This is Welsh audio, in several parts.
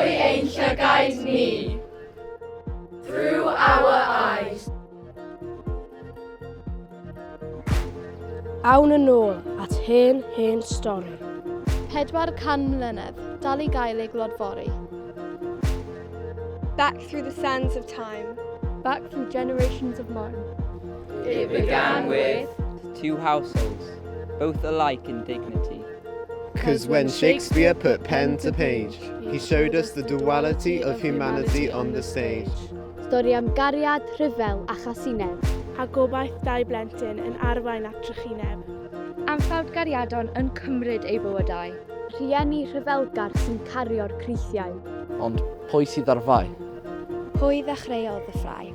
trwy ein llygaid ni. Through our eyes. Awn yn ôl at hen stori. 400 mlynedd, dal I gael ei glodfori. Back through the sands of time. Back through generations of mine. It began with 2 households, both alike in dignity. Because when Shakespeare put pen to page, he showed us the duality of humanity on the stage. Stori am gariad, rhyfel a chasineb. A gobaith dau blentyn yn arwain at trychineb. Am ffawd gariadon yn cymryd ei bywydau. Rhieni rhyfelgar sy'n cario'r crithiau. Ond pwy sydd ar fai? Pwy ddechreuodd y ffrai?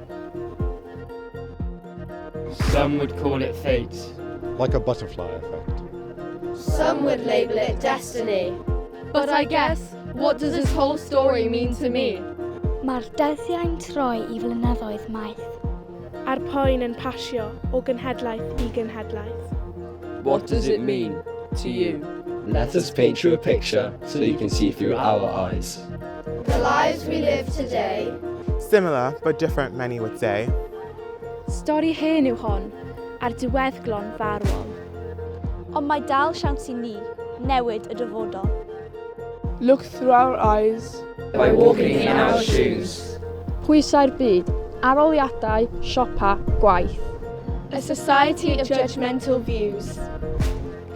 Some would call it fate. Like a butterfly effect. some would label it destiny. But I guess, what does this whole story mean to me? Mae'r dyddiau'n troi I flynyddoedd maith. A'r poen yn pasio o genhedlaeth I genhedlaeth. What does it mean to you? Let us paint you a picture so you can see through our eyes. The lives we live today. Similar but different, many would say. Stori hen yw hon, a'r diweddglon farwol. Ond mae dal siawns I ni, newid y dyfodol. Look through our eyes. By walking in our shoes. Pwysau'r byd, aroliadau, siopa, gwaith. A society of judgmental views.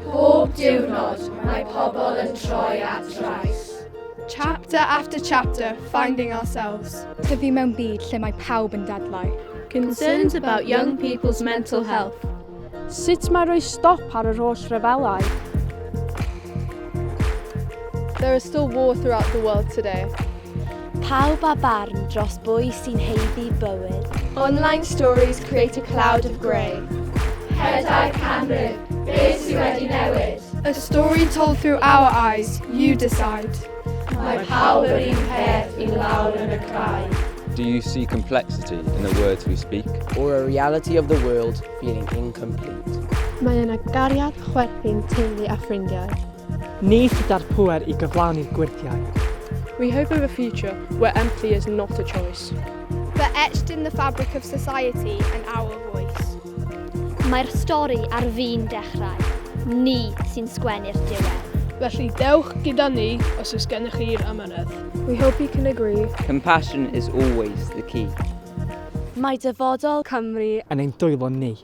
Pob diwrnod mae pobl yn troi at drais. Chapter after chapter, finding ourselves. Tyfu mewn byd lle mae pawb yn dadlau. Concerns about young people's mental health. Sut mae rhoi stop ar yr holl refelau? There is still war throughout the world today. Pawb a barn dros bwy sy'n heiddi bywyd. Online stories create a cloud of grey. Pedair canrif, beth sydd wedi newid? A story told through our eyes, you decide. Mae pawb yr un peth I lawr yn y crai. Do you see complexity in the words we speak? Or a reality of the world feeling incomplete? Mae yna gariad, chwerthin, teulu a ffrindiau. Ni gyda'r pŵer I gyflawni'r gwirthiau. We hope of a future where empathy is not a choice. But etched in the fabric of society and our voice. Mae'r stori ar fi'n dechrau. Ni sy'n sgwennu'r diwedd. Felly dewch gyda ni os oes gennych chi'r amynedd. We hope you can agree. Compassion is always the key. Mae dyfodol Cymru yn ein dwylo ni.